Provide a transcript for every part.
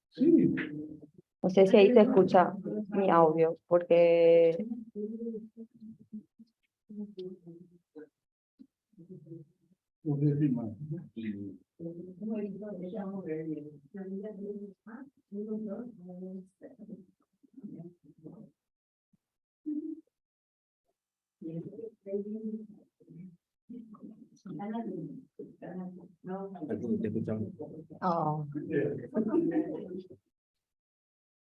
Sí. No sé si ahí se escucha mi audio, porque Te escuchamos. ah,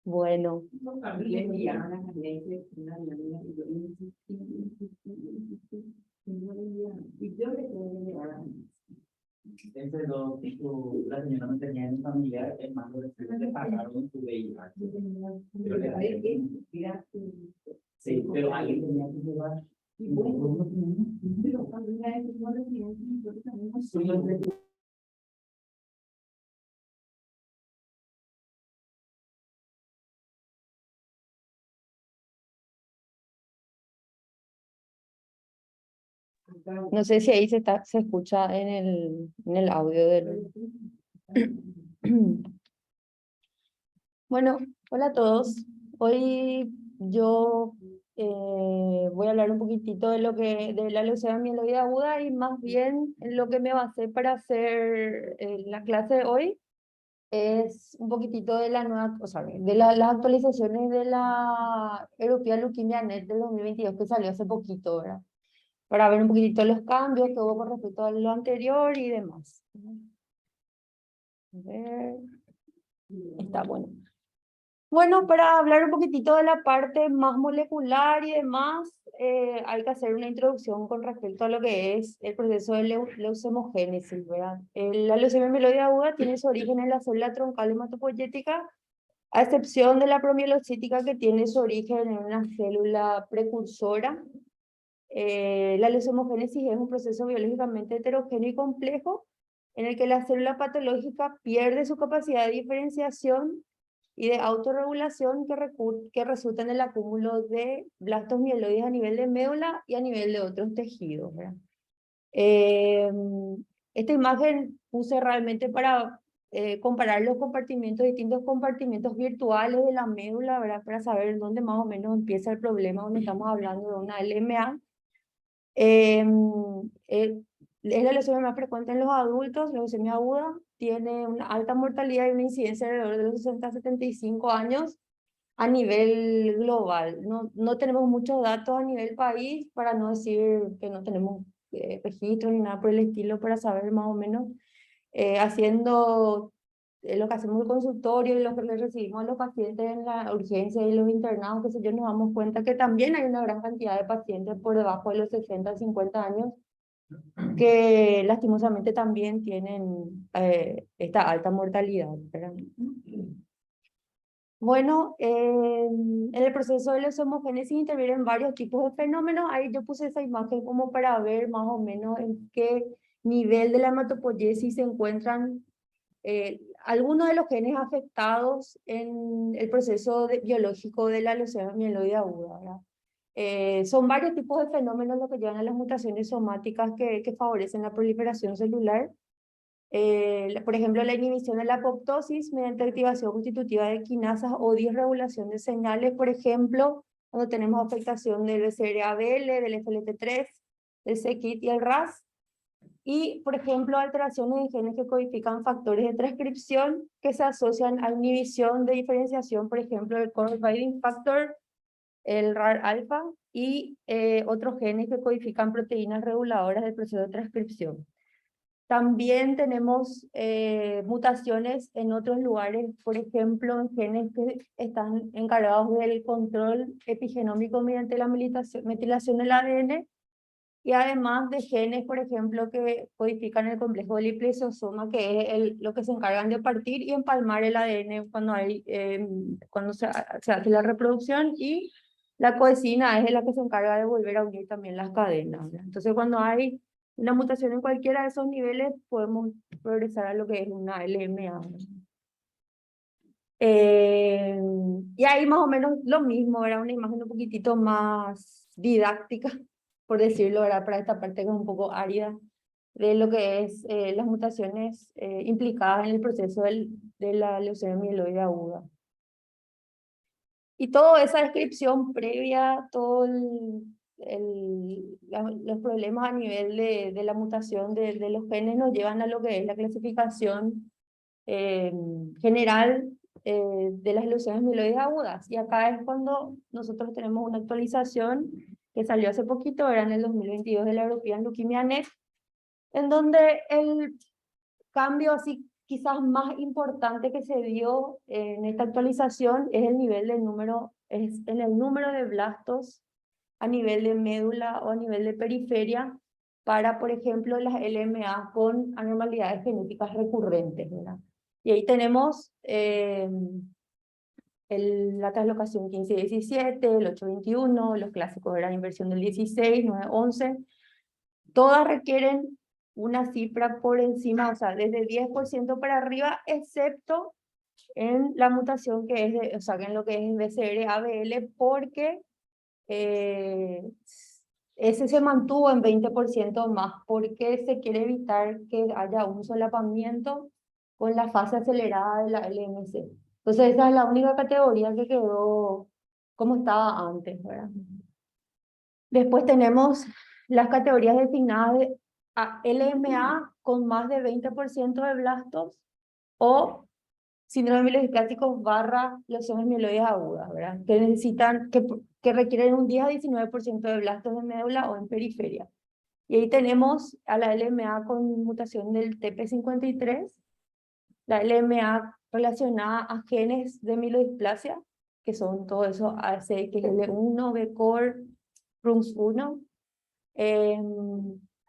bueno, Ese lo que la señora no tenía en un familiar, es más, lo que pagaron tu VIH. Pero sí, pero alguien tenía que llevar. no sé si ahí se escucha en el audio del... Bueno, hola a todos. Hoy yo voy a hablar un poquitito de lo que de la leucemia mieloide aguda y más bien en lo que me basé para hacer la clase de hoy es un poquitito de la nueva, o sea, de las actualizaciones de la European Leukemia Net del 2022 que salió hace poquito, ¿verdad? Para ver un poquitito los cambios que hubo con respecto a lo anterior y demás. A ver, está bueno. Bueno, para hablar un poquitito de la parte más molecular y demás, hay que hacer una introducción con respecto a lo que es el proceso de leucemogénesis, ¿verdad? La leucemia mieloide aguda tiene su origen en la célula troncal hematopoyética, a excepción de la promielocítica que tiene su origen en una célula precursora. La leucemogénesis es un proceso biológicamente heterogéneo y complejo en el que la célula patológica pierde su capacidad de diferenciación y de autorregulación que resulta en el acúmulo de blastos mieloides a nivel de médula y a nivel de otros tejidos, ¿verdad? Eh, Esta imagen puse realmente para comparar los compartimientos, distintos compartimientos virtuales de la médula, ¿verdad? Para saber dónde más o menos empieza el problema, donde estamos hablando de una LMA. Eh, eh, es la leucemia más frecuente en los adultos, la leucemia aguda, tiene una alta mortalidad y una incidencia alrededor de los 60 a 75 años a nivel global. No tenemos muchos datos a nivel país, para no decir que no tenemos registros ni nada por el estilo para saber más o menos, haciendo lo que hacemos en el consultorio y lo que le recibimos a los pacientes en la urgencia y los internados, qué sé yo, nos damos cuenta que también hay una gran cantidad de pacientes por debajo de los 60, 50 años que lastimosamente también tienen esta alta mortalidad, ¿verdad? Bueno, en el proceso de la leucemogénesis intervienen varios tipos de fenómenos. Ahí yo puse esa imagen como para ver más o menos en qué nivel de la hematopoiesis se encuentran algunos de los genes afectados en el proceso biológico de la leucemia mieloide aguda, ¿verdad? Son varios tipos de fenómenos los que llevan a las mutaciones somáticas que favorecen la proliferación celular. Por ejemplo, la inhibición de la apoptosis mediante activación constitutiva de quinasas o disregulación de señales, por ejemplo, cuando tenemos afectación del BCR-ABL, del FLT3, del c-KIT y el RAS. Y, por ejemplo, alteraciones en genes que codifican factores de transcripción que se asocian a inhibición de diferenciación, por ejemplo, el core binding factor, el RAR alfa y otros genes que codifican proteínas reguladoras del proceso de transcripción. También tenemos mutaciones en otros lugares, por ejemplo, en genes que están encargados del control epigenómico mediante la metilación del ADN, y además de genes, por ejemplo, que codifican el complejo del liposoma, que es lo que se encargan de partir y empalmar el ADN cuando se hace la reproducción, y la coenzima es la que se encarga de volver a unir también las cadenas, ¿verdad? Entonces, cuando hay una mutación en cualquiera de esos niveles, podemos progresar a lo que es una LMA. Y ahí más o menos lo mismo, era una imagen un poquitito más didáctica, por decirlo, ¿verdad? Para esta parte que es un poco árida. de lo que es las mutaciones implicadas en el proceso de la leucemia mieloide aguda. Y toda esa descripción previa, todos los problemas a nivel de la mutación de los genes nos llevan a lo que es la clasificación general de las leucemias mieloides agudas. Y acá es cuando nosotros tenemos una actualización que salió hace poquito, era en el 2022 de la European Leukemia Net, en donde el cambio así quizás más importante que se dio en esta actualización es el nivel del número, es en el número de blastos a nivel de médula o a nivel de periferia para, por ejemplo, las LMA con anormalidades genéticas recurrentes, ¿verdad? Y ahí tenemos la translocación 15-17, el 8-21, los clásicos de la inversión del 16, 9-11, todas requieren una cifra por encima, o sea, desde 10% para arriba, excepto en la mutación que es, o sea, en lo que es BCR-ABL, porque ese se mantuvo en 20% más, porque se quiere evitar que haya un solapamiento con la fase acelerada de la LMC. Entonces esa es la única categoría que quedó como estaba antes, ¿verdad? Después tenemos las categorías designadas de LMA con más de 20% de blastos o síndrome mielodisplásico barra lesiones mieloides agudas, ¿verdad? Que necesitan, que requieren un 10 a 19% de blastos de médula o en periferia. Y ahí tenemos a la LMA con mutación del TP53, la LMA relacionada a genes de mielodisplasia, que son todo eso ACXL1, BCOR, RUNX1,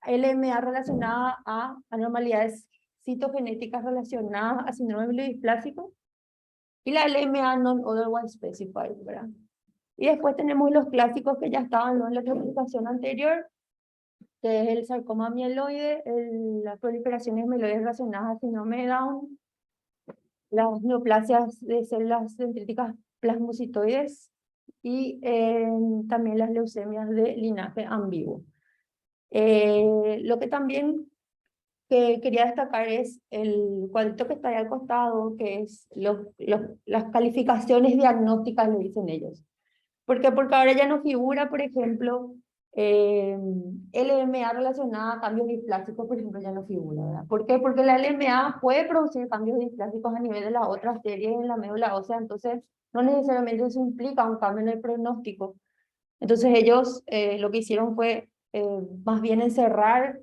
LMA relacionada a anormalidades citogenéticas relacionadas a síndrome mielodisplásico, y la LMA non-otherwise specified, ¿verdad? Y después tenemos los clásicos que ya estaban en la clasificación anterior, que es el sarcoma mieloide, las proliferaciones mieloides relacionadas a síndrome de Down, las neoplasias de células dendríticas plasmocitoides y también las leucemias de linaje ambiguo. Lo que también que quería destacar es el cuadrito que está ahí al costado, que es las calificaciones diagnósticas, le dicen ellos. ¿Por qué? Porque ahora ya no figura, por ejemplo, LMA relacionada a cambios displásicos, por ejemplo, ya no figura, ¿verdad? ¿Por qué? Porque la LMA puede producir cambios displásicos a nivel de las otras series en la médula ósea, entonces no necesariamente eso implica un cambio en el pronóstico. Entonces ellos lo que hicieron fue más bien encerrar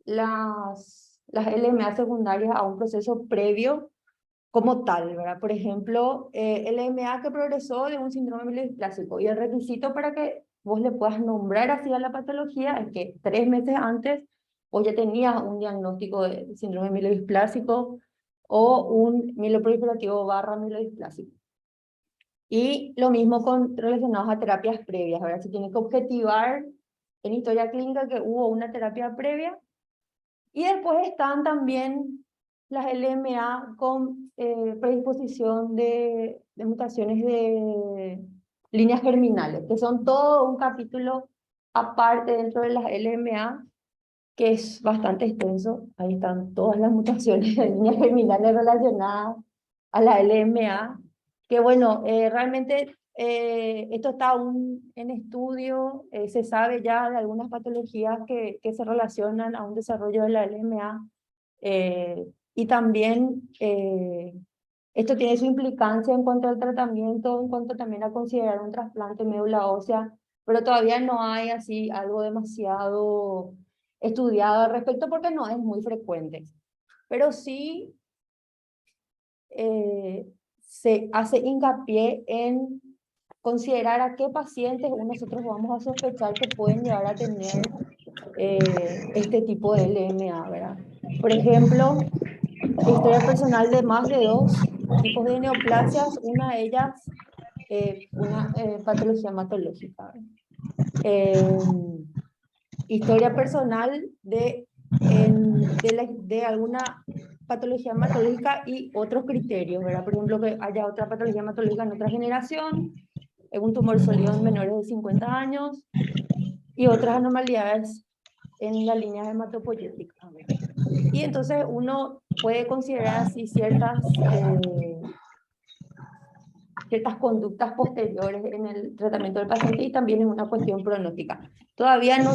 las LMA secundarias a un proceso previo como tal, ¿verdad? Por ejemplo, LMA que progresó de un síndrome mielodisplásico, y el requisito para que vos le puedas nombrar así a la patología es que 3 meses antes vos ya tenías un diagnóstico de síndrome mielodisplásico o un mieloproliferativo barra mielodisplásico. Y lo mismo con relacionados a terapias previas, ¿verdad? Se tiene que objetivar en historia clínica que hubo una terapia previa. Y después están también las LMA con predisposición de mutaciones de líneas germinales, que son todo un capítulo aparte dentro de las LMA, que es bastante extenso. Ahí están todas las mutaciones de líneas germinales relacionadas a la LMA, que bueno, realmente esto está aún en estudio, se sabe ya de algunas patologías que se relacionan a un desarrollo de la LMA, y también esto tiene su implicancia en cuanto al tratamiento, en cuanto también a considerar un trasplante de médula ósea, pero todavía no hay así algo demasiado estudiado al respecto porque no es muy frecuente. Pero sí se hace hincapié en considerar a qué pacientes nosotros vamos a sospechar que pueden llegar a tener este tipo de LMA, ¿verdad? Por ejemplo, historia personal de más de 2 tipos de neoplasias, una de ellas una patología hematológica. Historia personal de alguna patología hematológica y otros criterios, ¿verdad? Por ejemplo, que haya otra patología hematológica en otra generación, un tumor sólido en menores de 50 años y otras anormalidades en la línea hematopoyética. Y entonces uno puede considerar así ciertas conductas posteriores en el tratamiento del paciente y también es una cuestión pronóstica. Todavía no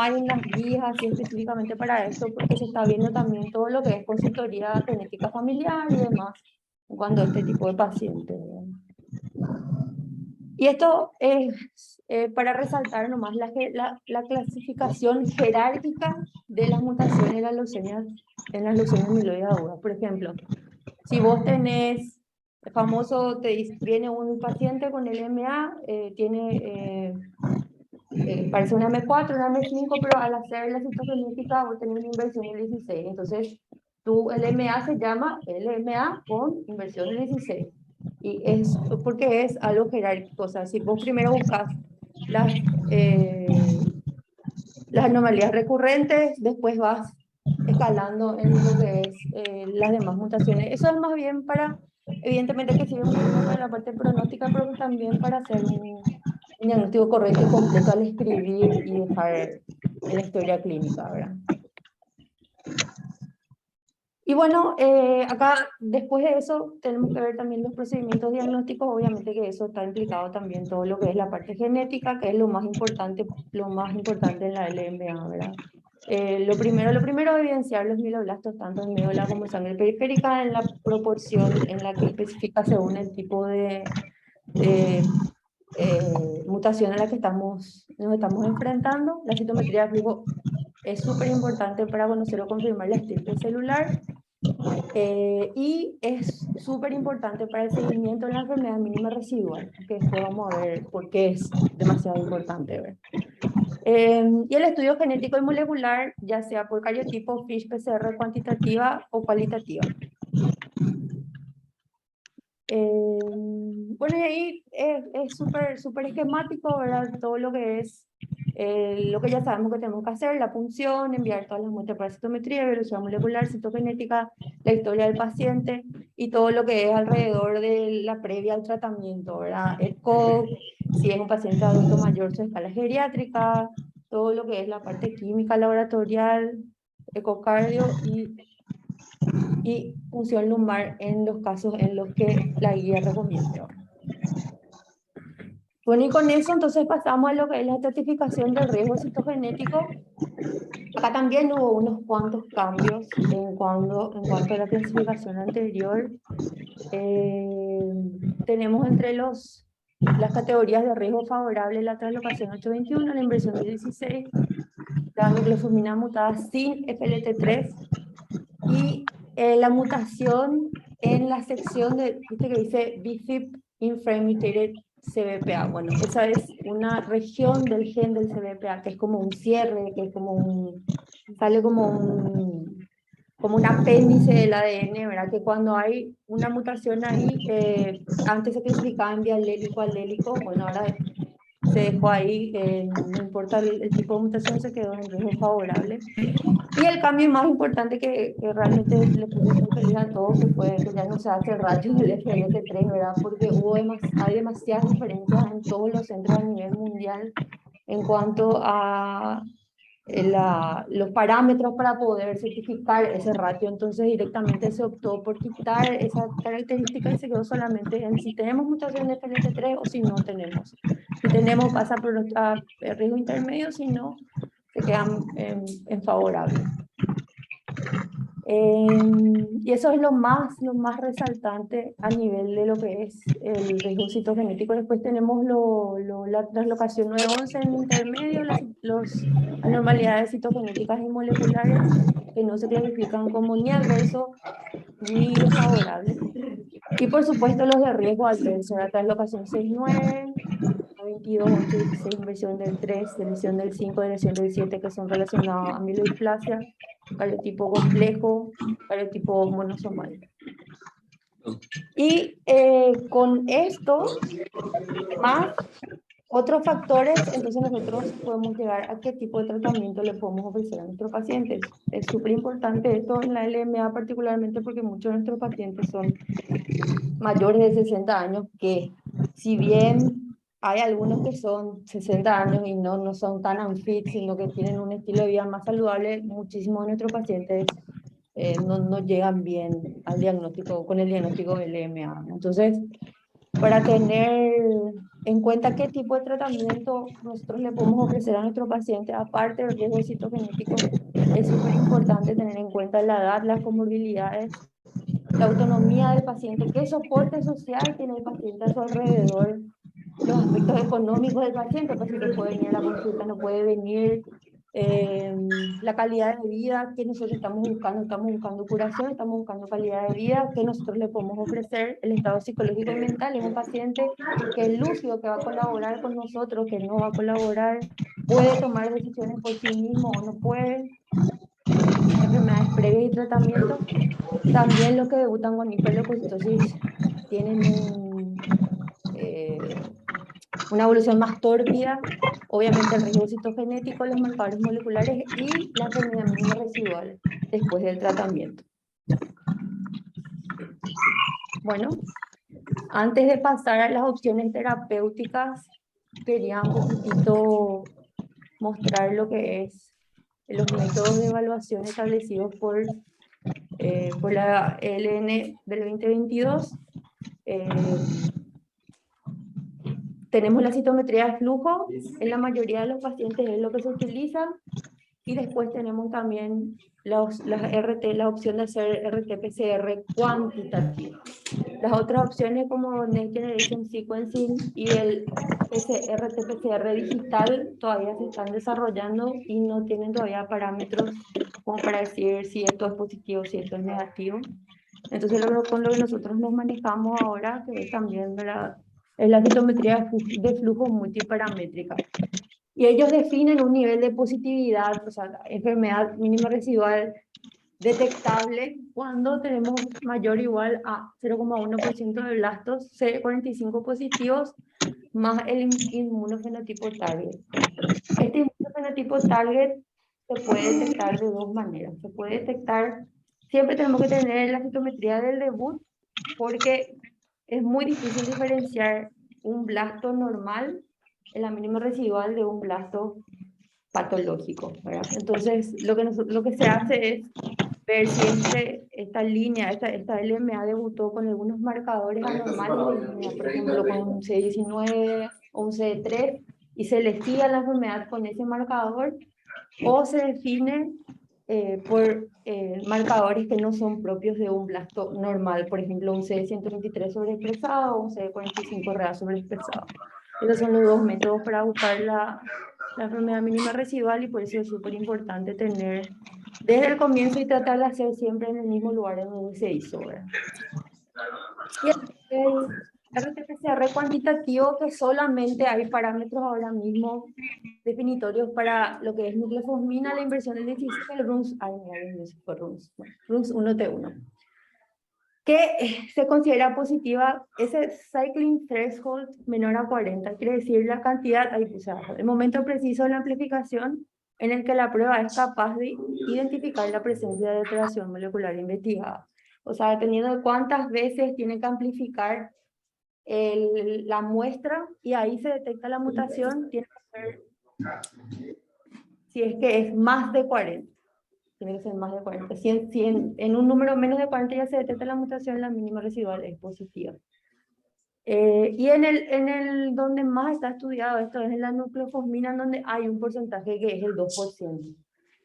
hay unas guías así específicamente para esto porque se está viendo también todo lo que es consultoría genética familiar y demás cuando este tipo de pacientes. Y esto es para resaltar nomás la clasificación jerárquica de las mutaciones en las leucemias amiloides agudas. Por ejemplo, si vos tenés, viene un paciente con el MA, parece una M4, una M5, pero al hacer la citogenética vos tenés una inversión del 16. Entonces, tu LMA se llama LMA con inversión del 16. Y es porque es algo jerárquico. O sea, si vos primero buscas las, eh, las anomalías recurrentes, después vas escalando en lo que es las demás mutaciones. Eso es más bien evidentemente que sirve muchísimo para la parte pronóstica, pero también para hacer un diagnóstico correcto y completo al escribir y dejar en la historia clínica, ¿verdad? Y bueno, acá después de eso tenemos que ver también los procedimientos diagnósticos, obviamente que eso está implicado también todo lo que es la parte genética, que es lo más importante en la LMA, ¿verdad? Lo primero es evidenciar los mieloblastos tanto en médula como en sangre periférica en la proporción en la que especifica según el tipo de mutación a la que nos estamos enfrentando. La citometría de flujo es súper importante para conocer o confirmar la estirpe celular. Y es súper importante para el seguimiento de la enfermedad mínima residual, que después vamos a ver por qué es demasiado importante ver. Y el estudio genético y molecular, ya sea por cariotipo, FISH, PCR cuantitativa o cualitativa. Bueno, y ahí es súper esquemático, ¿verdad? Todo lo que es, lo que ya sabemos que tenemos que hacer, la punción, enviar todas las muestras para citometría, velocidad molecular, citogenética, la historia del paciente y todo lo que es alrededor de la previa al tratamiento, ¿verdad? ECO, si es un paciente adulto mayor, su escala geriátrica, todo lo que es la parte química laboratorial, ecocardio y función lumbar en los casos en los que la guía recomienda. Bueno, y con eso entonces pasamos a lo que es la estratificación del riesgo citogenético. Acá también hubo unos cuantos cambios en cuanto a la clasificación anterior. Tenemos entre las categorías de riesgo favorable la translocación 821, la inversión de 16, la nucleofumina mutada sin FLT3 y la mutación en la sección viste que dice BFIP Inframmutated CBPA. Bueno, esa es una región del gen del CBPA, que es como un cierre, que es sale como un apéndice del ADN, ¿verdad? Que cuando hay una mutación ahí, antes se clasificaba en bialélico, alélico, bueno, ahora se dejó ahí, no importa el tipo de mutación, se quedó en riesgo favorable. Y el cambio más importante que realmente le puso muy feliz a todos, que fue que ya no se hace el ratio del FLT3, ¿verdad? Porque hay demasiadas diferencias en todos los centros a nivel mundial en cuanto a los parámetros para poder certificar ese ratio. Entonces directamente se optó por quitar esa característica y se quedó solamente en si tenemos mutación de FLT3 o si no tenemos. Si tenemos pasa por riesgo intermedio, si no se quedan en favorable. Y eso es lo más resaltante a nivel de lo que es el riesgo citogenético. Después tenemos la translocación 911 en intermedio, las anormalidades citogenéticas y moleculares que no se clasifican como ni adverso ni desfavorable. Y por supuesto los de riesgo adverso, la translocación 6-9, 22, 8, 16, inversión del 3, deleción del 5, deleción del 7, que son relacionados a amiloidisplasia, cariotipo complejo, cariotipo monosomal. Y con esto, más otros factores, entonces nosotros podemos llegar a qué tipo de tratamiento le podemos ofrecer a nuestros pacientes. Es súper importante esto en la LMA particularmente porque muchos de nuestros pacientes son mayores de 60 años que si bien hay algunos que son 60 años y no son tan unfit, sino que tienen un estilo de vida más saludable. Muchísimos de nuestros pacientes no llegan bien al diagnóstico, con el diagnóstico del LMA. Entonces, para tener en cuenta qué tipo de tratamiento nosotros le podemos ofrecer a nuestro paciente, aparte del riesgo citogenético, es súper importante tener en cuenta la edad, las comorbilidades, la autonomía del paciente, qué soporte social tiene el paciente a su alrededor, los aspectos económicos del paciente, el paciente puede venir a la consulta, no puede venir, eh, la calidad de vida que nosotros estamos buscando curación, estamos buscando calidad de vida que nosotros le podemos ofrecer, el estado psicológico y mental, es un paciente que es lúcido, que va a colaborar con nosotros, que no va a colaborar, puede tomar decisiones por sí mismo o no puede, enfermedades previas y tratamiento. También los que debutan con hiperleucocitosis tienen una evolución más tórpida, obviamente el riesgo citogenético, los marcadores moleculares y la enfermedad mínima residual después del tratamiento. Bueno, antes de pasar a las opciones terapéuticas, quería un poquitito mostrar lo que es los métodos de evaluación establecidos por la ELN del 2022. Tenemos la citometría de flujo, en la mayoría de los pacientes es lo que se utiliza, y después tenemos también las RT, la opción de hacer RT-PCR cuantitativo. Las otras opciones como Next Generation Sequencing y el RT-PCR digital todavía se están desarrollando y no tienen todavía parámetros como para decir si esto es positivo, si esto es negativo. Entonces, con lo que nosotros nos manejamos ahora, que es también es la citometría de flujo multiparamétrica. Y ellos definen un nivel de positividad, o sea, enfermedad mínima residual detectable cuando tenemos mayor o igual a 0,1% de blastos C45 positivos más el inmunofenotipo target. Este inmunofenotipo target se puede detectar de dos maneras. Se puede detectar, siempre tenemos que tener la citometría del debut porque es muy difícil diferenciar un blasto normal en la mínima residual de un blasto patológico, ¿verdad? Entonces, lo que se hace es ver si esta línea, esta LMA debutó con algunos marcadores anormales de línea, por ejemplo, con un C19 o un C3, y se le sigue a la enfermedad con ese marcador, o se define por marcadores que no son propios de un blasto normal, por ejemplo, un CD123 sobreexpresado o un CD45 real sobreexpresado. Esos son los dos métodos para buscar la enfermedad mínima residual, y por eso es súper importante tener desde el comienzo y tratar de hacer siempre en el mismo lugar en donde se hizo, ¿verdad? Y el RT-PCR cuantitativo, que solamente hay parámetros ahora mismo definitorios para lo que es nucleofosmina, la inversión del 16, el RUNS, ay, mira, fue RUNS, bueno, RUNS 1T1, que se considera positiva ese cycling threshold menor a 40, quiere decir la cantidad, ahí puse abajo, el momento preciso de la amplificación en el que la prueba es capaz de identificar la presencia de alteración molecular investigada. O sea, dependiendo de cuántas veces tiene que amplificar la muestra y ahí se detecta la mutación, tiene que ser, si es que es más de 40. Tiene que ser más de 40. Si en un número menos de 40 ya se detecta la mutación, la mínima residual es positiva. Y en el donde más está estudiado esto es en la nucleofosmina, donde hay un porcentaje que es el 2%.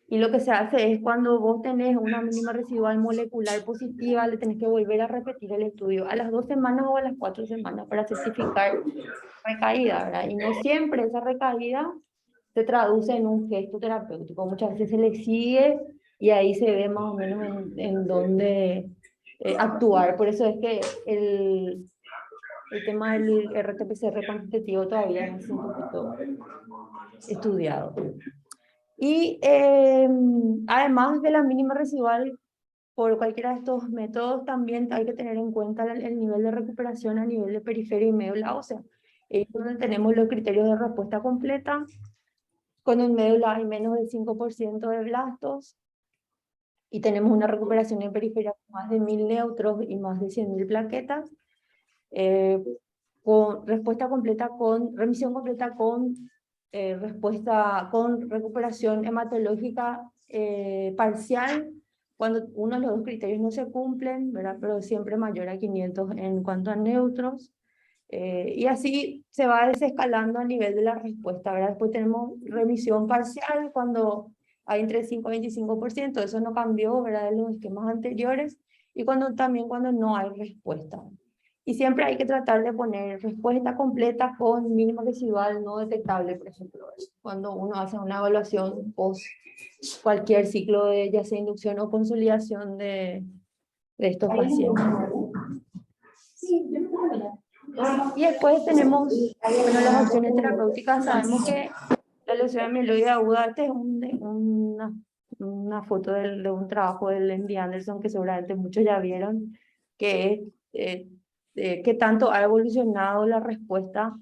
Y lo que se hace es cuando vos tenés una mínima residual molecular positiva, le tenés que volver a repetir el estudio a las 2 semanas o a las 4 semanas para certificar recaída, ¿verdad? Y no siempre esa recaída se traduce en un gesto terapéutico. Muchas veces se le sigue y ahí se ve más o menos en dónde actuar. Por eso es que el tema del RT-PCR cuantitativo todavía es un poquito estudiado. Y además de la mínima residual, por cualquiera de estos métodos también hay que tener en cuenta el nivel de recuperación a nivel de periferia y médula ósea. Es donde tenemos los criterios de respuesta completa. Con un médula hay menos del 5% de blastos y tenemos una recuperación en periferia con más de 1000 neutros y más de 100.000 plaquetas. con respuesta completa, con remisión completa, con respuesta, con recuperación hematológica parcial, cuando uno de los dos criterios no se cumplen, ¿verdad? Pero siempre mayor a 500 en cuanto a neutros. Y así se va desescalando a nivel de la respuesta, ¿verdad? Después tenemos remisión parcial cuando hay entre 5 y 25%, eso no cambió, ¿verdad? De los esquemas anteriores, y también cuando no hay respuesta. Y siempre hay que tratar de poner respuesta completa con mínimo residual no detectable, por ejemplo, cuando uno hace una evaluación post cualquier ciclo de ya sea inducción o consolidación de estos pacientes. Y después tenemos, bueno, las opciones terapéuticas. Sabemos que la leucemia mieloide aguda, esta es una foto de un trabajo del MD Anderson que seguramente muchos ya vieron, que es qué tanto ha evolucionado la respuesta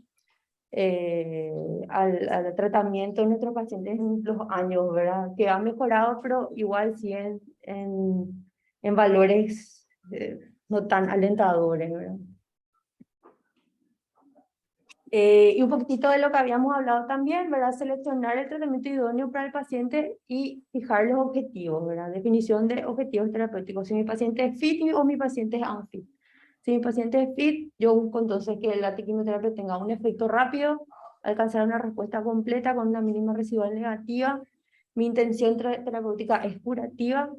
al tratamiento de nuestros pacientes en los años, ¿verdad? Que ha mejorado, pero igual sí en valores no tan alentadores, ¿verdad? Y un poquitito de lo que habíamos hablado también, ¿verdad? Seleccionar el tratamiento idóneo para el paciente y fijar los objetivos, ¿verdad? Definición de objetivos terapéuticos. Si mi paciente es fit o mi paciente es unfit. Si mi paciente es fit, yo busco entonces que la quimioterapia tenga un efecto rápido, alcanzar una respuesta completa con una mínima residual negativa. Mi intención terapéutica es curativa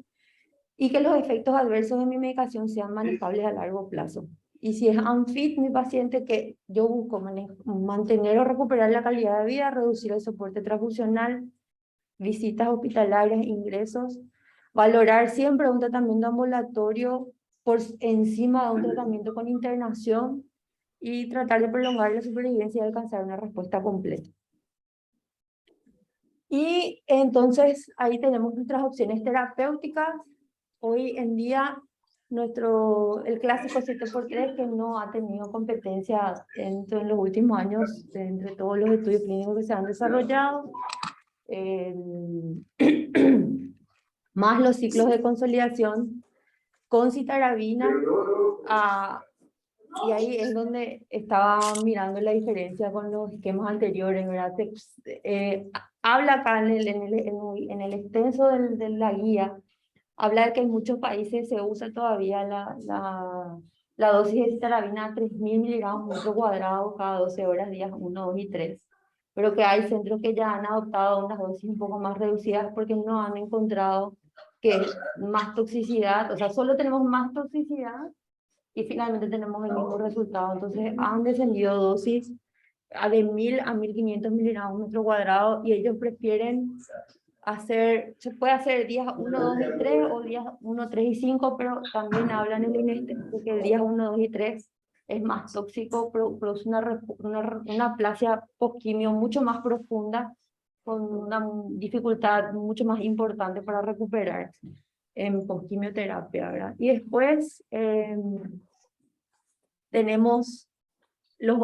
y que los efectos adversos de mi medicación sean manejables a largo plazo. Y si es unfit mi paciente, que yo busco mantener o recuperar la calidad de vida, reducir el soporte transfusional, visitas hospitalarias, ingresos, valorar siempre un tratamiento ambulatorio por encima de un tratamiento con internación y tratar de prolongar la supervivencia y alcanzar una respuesta completa. Y entonces ahí tenemos nuestras opciones terapéuticas. Hoy en día el clásico 7x3 que no ha tenido competencia en los últimos años entre todos los estudios clínicos que se han desarrollado, más los ciclos de consolidación con citarabina, y ahí es donde estaba mirando la diferencia con los esquemas anteriores, ¿verdad? Habla acá en el extenso de la guía, habla de que en muchos países se usa todavía la dosis de citarabina a 3.000 miligramos por metro cuadrado cada 12 horas, días 1, 2 y 3. Pero que hay centros que ya han adoptado unas dosis un poco más reducidas porque no han encontrado que más toxicidad, o sea, solo tenemos más toxicidad y finalmente tenemos el mismo resultado. Entonces han descendido dosis de 1.000 a 1.500 miligramos por metro cuadrado y ellos prefieren se puede hacer días 1, 2 y 3 o días 1, 3 y 5, pero también hablan en el INESTE de que el día 1, 2 y 3 es más tóxico, produce una aplasia postquimio mucho más profunda, con una dificultad mucho más importante para recuperar en postquimioterapia, ¿verdad? Y después tenemos las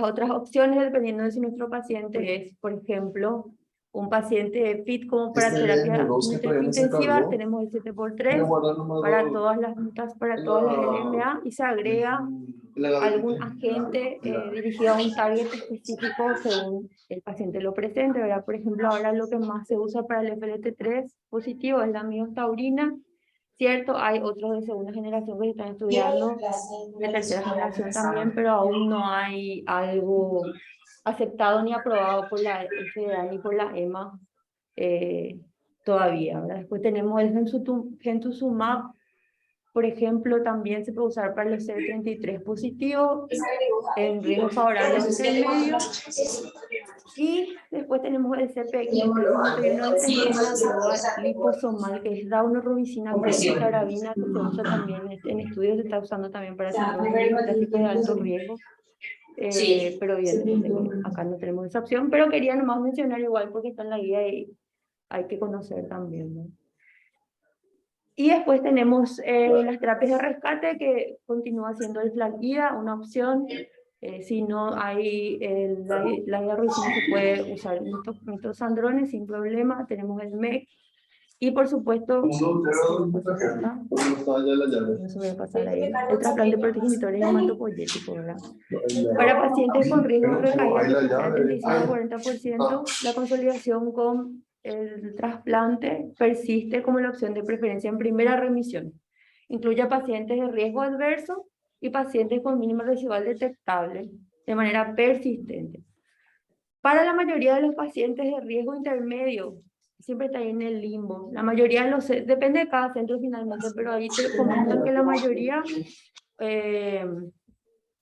otras opciones dependiendo de si nuestro paciente es, por ejemplo, un paciente fit como para terapia intensiva, tenemos el 7x3 para todas las notas, para todas las LMA, y se agrega algún agente dirigido a un target específico según el paciente lo presente, ¿verdad? Por ejemplo, ahora lo que más se usa para el FLT3 positivo es la miostaurina, ¿cierto? Hay otros de segunda generación que se están estudiando, de tercera generación también, pero aún no hay algo aceptado ni aprobado por la FDA ni por la EMA todavía, ¿verdad? Después tenemos el Gentusumab, por ejemplo, también se puede usar para el CD33 positivo en riesgo favorable intermedio. Y después tenemos el CPX-391, este es una droga liposomal que es daunorubicina con citarabina, que se usa también en estudios, se está usando también para síndrome metastásico de alto riesgo. Pero bien, acá no tenemos esa opción, pero quería nomás mencionar igual porque está en la guía y hay que conocer también, ¿no? Y después tenemos las terapias de rescate, que continúa siendo el FLAG-IDA, una opción. Si no hay la hidroxina, se puede usar nitosandrones sin problema. Tenemos el MEC, Y por supuesto, Uno, cero, ¿ah? llave. Eso voy a pasar ahí. El trasplante progenitor hematopoyético, ¿verdad? Para pacientes con riesgo de recaída de 35 a 40%, la consolidación con el trasplante persiste como la opción de preferencia en primera remisión. Incluye a pacientes de riesgo adverso y pacientes con mínimo residual detectable de manera persistente. Para la mayoría de los pacientes de riesgo intermedio, siempre está ahí en el limbo. La mayoría de los, depende de cada centro finalmente, pero ahí te comentan que la mayoría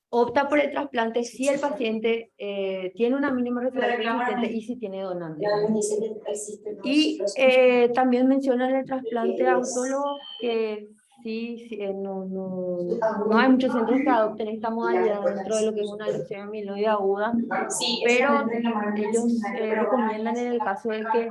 opta por el trasplante si el paciente tiene una mínima residual persistente y si tiene donante. Y también mencionan el trasplante autólogo, que sí, no hay muchos centros que adopten esta modalidad dentro de lo que es una leucemia amiloide aguda, pero ellos recomiendan en el caso de que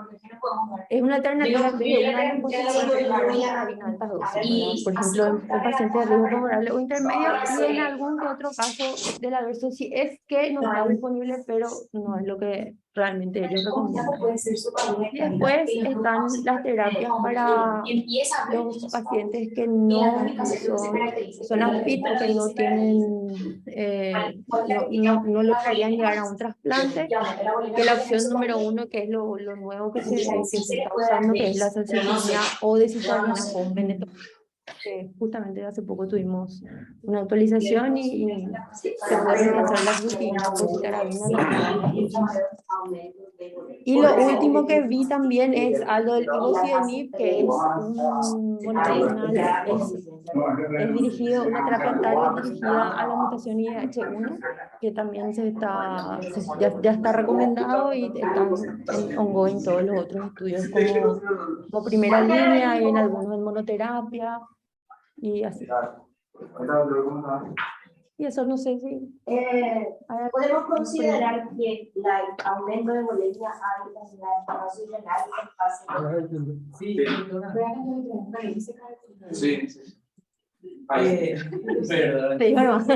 es una alternativa en vez de una linfosina carabina altas dosis, por ejemplo, en pacientes de riesgo favorable o intermedio, y en algún que otro caso del adverso, si es que no está disponible, pero no es lo que realmente ellos recomiendan. Y después están las terapias para los pacientes que no son AFIT o que no tienen, no lograrían llegar a un trasplante, que la opción número uno, que es lo nuevo que se está usando, que es la salciclovir o decitabina con venetoclax, que justamente hace poco tuvimos una actualización y se puede reemplazar la fluticina por citarabina. Y lo último que vi también es algo del ivosidenib, que es es dirigido, una terapia target dirigida a la mutación IDH1, que también ya está recomendado y están en ongoing todos los otros estudios como primera línea y en algunos en monoterapia y así. Y eso no sé si... podemos considerar que el aumento de boletia hay en la espacio renal en fase. Sí. Te digo nomás.